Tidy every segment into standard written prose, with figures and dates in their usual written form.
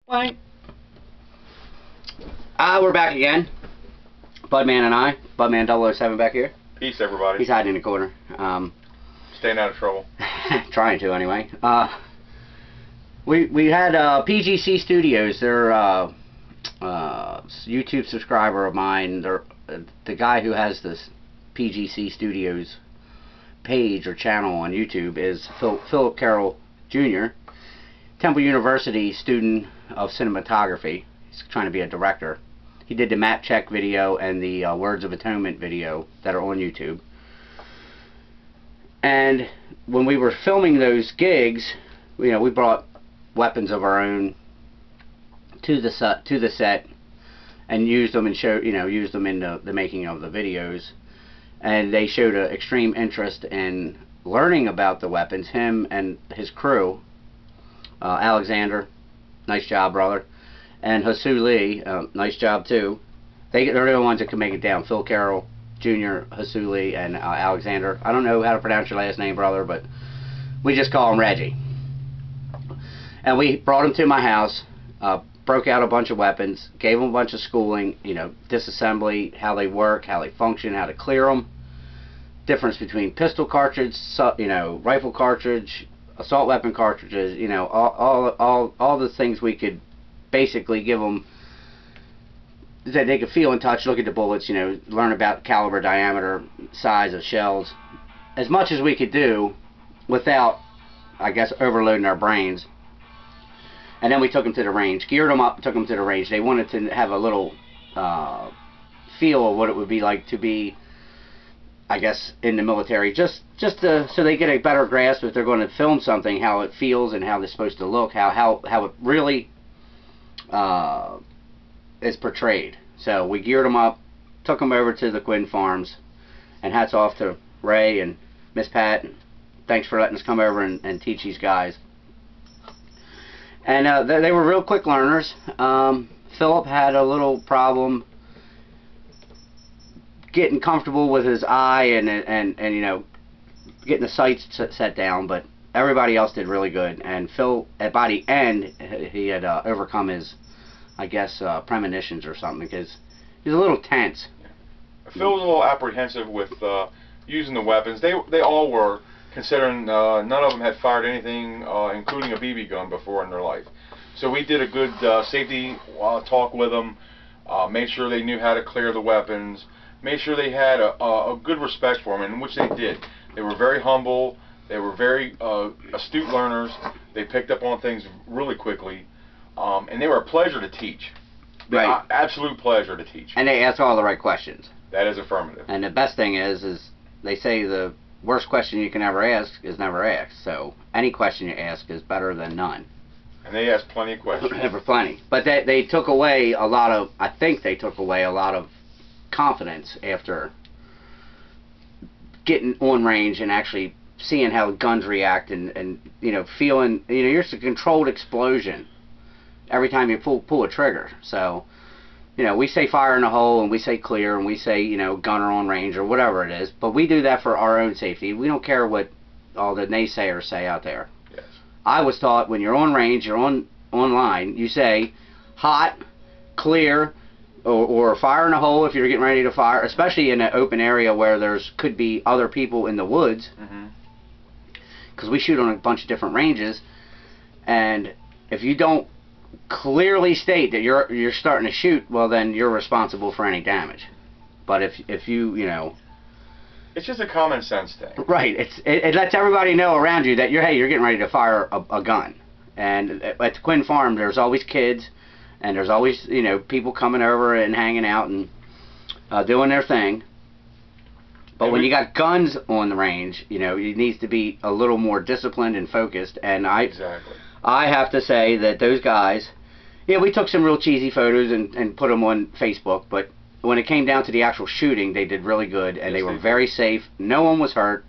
Bye. We're back again. Buddman and I. Buddman007 back here. Peace, everybody. He's hiding in the corner. Staying out of trouble. Trying to, anyway. We had PGC Studios. They're a YouTube subscriber of mine. They're the guy who has this PGC Studios page or channel on YouTube is Philip Carroll Jr., Temple University student of cinematography. He's trying to be a director. He did the map check video and the Words of Atonement video that are on YouTube. And when we were filming those gigs, you know, we brought weapons of our own to the set and used them and used them in the making of the videos. And they showed an extreme interest in learning about the weapons. Him and his crew, Alexander, nice job, brother, and Hasu Lee, nice job too. They're the only ones that can make it down. Phil Carroll Jr., Hasu Lee, and Alexander. I don't know how to pronounce your last name, brother, but we just call him Reggie. And we brought him to my house, broke out a bunch of weapons, gave him a bunch of schooling, you know, disassembly, how they work, how they function, how to clear them, difference between pistol cartridge, you know, rifle cartridge, assault weapon cartridges, you know, all the things we could basically give them that they could feel and touch, look at the bullets, you know, learn about caliber, diameter, size of shells, as much as we could do without, I guess, overloading our brains. And then we took them to the range, geared them up, took them to the range. They wanted to have a little feel of what it would be like to be, I guess, in the military, just so they get a better grasp if they're going to film something, how it feels and how they're supposed to look, how it really is portrayed. So we geared them up, took them over to the Quinn Farms, and hats off to Ray and Miss Pat. Thanks for letting us come over and teach these guys. And they were real quick learners. Philip had a little problem getting comfortable with his eye and you know, getting the sights set down, but everybody else did really good. And Phil, by the end, he had overcome his, I guess, premonitions or something, because he's a little tense. Phil was a little apprehensive with using the weapons. They all were, considering none of them had fired anything, including a BB gun, before in their life. So we did a good safety talk with them, made sure they knew how to clear the weapons, made sure they had a good respect for them, and which they did. They were very humble. They were very astute learners. They picked up on things really quickly, and they were a pleasure to teach. Right. Absolute pleasure to teach. And they asked all the right questions. That is affirmative. And the best thing is they say the worst question you can ever ask is never asked. So any question you ask is better than none. And they asked plenty of questions. Never plenty. But they took away a lot of, I think they took away a lot of confidence after getting on range and actually seeing how guns react and you know, feeling, you know, it's a controlled explosion every time you pull a trigger. So, you know, we say fire in the hole and we say clear and we say, you know, gunner on range or whatever it is, but we do that for our own safety. We don't care what all the naysayers say out there. Yes. I was taught when you're on range, you're online, you say hot, clear, or fire in a hole if you're getting ready to fire, especially in an open area where could be other people in the woods, because we shoot on a bunch of different ranges, and if you don't clearly state that you're starting to shoot, well, then you're responsible for any damage. But if you know, it's just a common sense thing. Right. It lets everybody know around you that you're getting ready to fire a gun. And at the Quinn Farm, there's always kids, and there's always, you know, people coming over and hanging out and doing their thing. But when you got guns on the range, you know, it needs to be a little more disciplined and focused. And Exactly. I have to say that those guys, yeah, we took some real cheesy photos and put them on Facebook, but when it came down to the actual shooting, they did really good, and they were very safe. No one was hurt.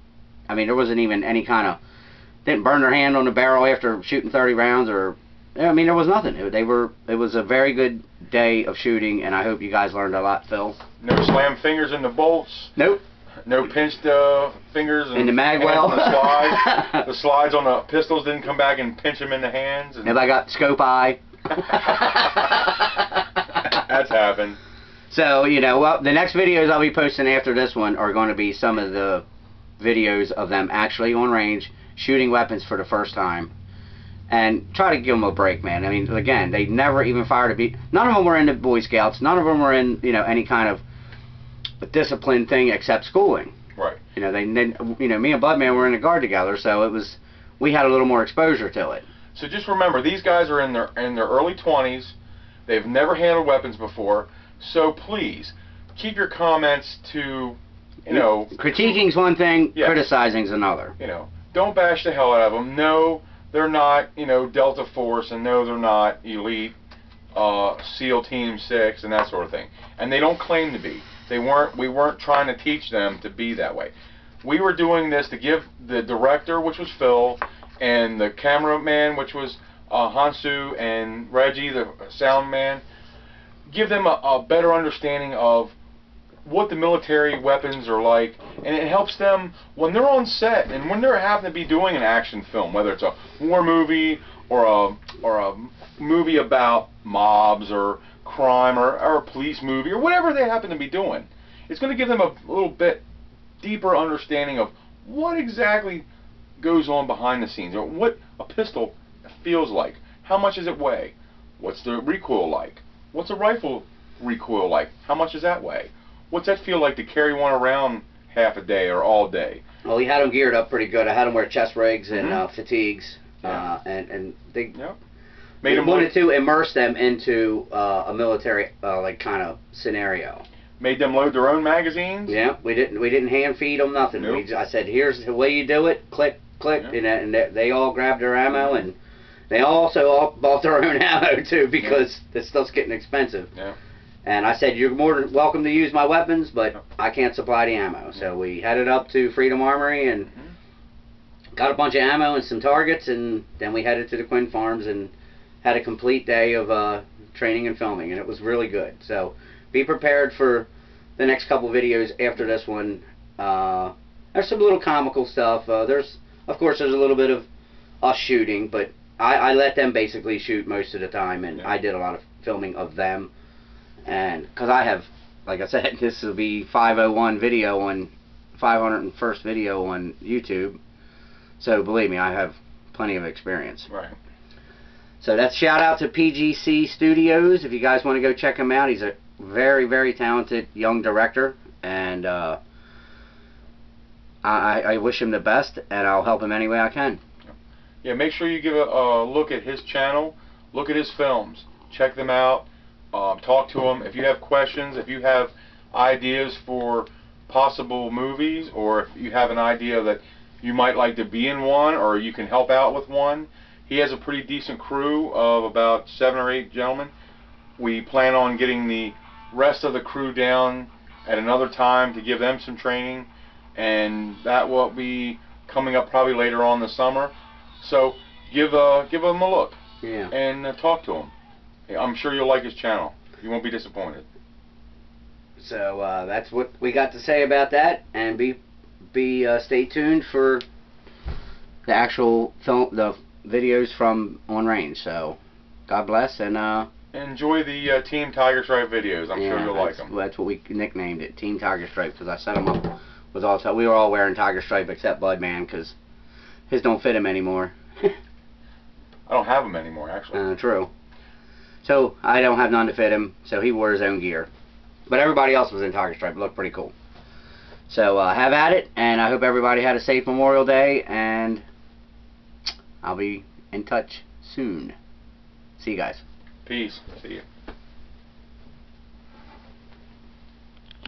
I mean, there wasn't even any kind of, didn't burn their hand on the barrel after shooting 30 rounds, or, I mean, there was nothing. It was a very good day of shooting, and I hope you guys learned a lot, Phil. No slam fingers in the bolts. Nope. No pinched fingers in the mag well. The slides on the pistols didn't come back and pinch them in the hands. And I got scope eye. That's happened. So, you know, well, the next videos I'll be posting after this one are going to be some of the videos of them actually on range, shooting weapons for the first time. And try to give them a break, man. I mean, again, they never even fired a beat. None of them were in the Boy Scouts. None of them were in, you know, any kind of discipline thing except schooling. Right. You know, me and Buddman were in the Guard together, so we had a little more exposure to it. So just remember, these guys are in their early 20s. They've never handled weapons before. So please keep your comments to, you know, critiquing's one thing, yeah. Criticizing's another. You know, don't bash the hell out of them. No, they're not, you know, Delta Force, and no, they're not elite SEAL Team 6 and that sort of thing. And they don't claim to be. We weren't trying to teach them to be that way. We were doing this to give the director, which was Phil, and the cameraman, which was Hansu, and Reggie, the sound man, give them a better understanding of what the military weapons are like, and it helps them when they're on set and when they're having to be doing an action film, whether it's a war movie or a movie about mobs or crime or a police movie or whatever they happen to be doing. It's going to give them a little bit deeper understanding of what exactly goes on behind the scenes, or what a pistol feels like. How much does it weigh? What's the recoil like? What's a rifle recoil like? How much does that weigh? What's that feel like to carry one around half a day or all day? Well, we had them geared up pretty good. I had them wear chest rigs and fatigues, yeah. And they wanted to immerse them into a military like kind of scenario. Made them load their own magazines. Yeah, we didn't hand feed them nothing. Nope. I said, here's the way you do it. Click, click, yeah. and they all grabbed their ammo, and they also all bought their own ammo too, because this stuff's getting expensive. Yeah. And I said, you're more than welcome to use my weapons, but I can't supply the ammo. So we headed up to Freedom Armory and got a bunch of ammo and some targets, and then we headed to the Quinn Farms and had a complete day of training and filming, and it was really good. So be prepared for the next couple videos after this one. There's some little comical stuff. Of course, there's a little bit of us shooting, but I let them basically shoot most of the time, and I did a lot of filming of them. And because I have, like I said, this will be 501 video on 501st video on YouTube, so believe me, I have plenty of experience. Right. So that's shout out to PGC Studios. If you guys want to go check him out, he's a very, very talented young director, and I wish him the best, and I'll help him any way I can. Yeah, make sure you give a look at his channel, look at his films, check them out. Talk to them. If you have questions, if you have ideas for possible movies, or if you have an idea that you might like to be in one, or you can help out with one, he has a pretty decent crew of about 7 or 8 gentlemen. We plan on getting the rest of the crew down at another time to give them some training, and that will be coming up probably later on this summer. So give them a look, and talk to them. I'm sure you'll like his channel. You won't be disappointed. So that's what we got to say about that, and stay tuned for the actual film, the videos from on range. So God bless, and enjoy the Team Tigerstripe videos. I'm sure you'll like them. That's what we nicknamed it, Team Tigerstripe, because I set them up with all. We were all wearing Tigerstripe except Buddman, because his don't fit him anymore. I don't have them anymore, actually. True. So I don't have none to fit him, so he wore his own gear. But everybody else was in Tigerstripe. It looked pretty cool. So have at it, and I hope everybody had a safe Memorial Day, and I'll be in touch soon. See you guys. Peace. See you.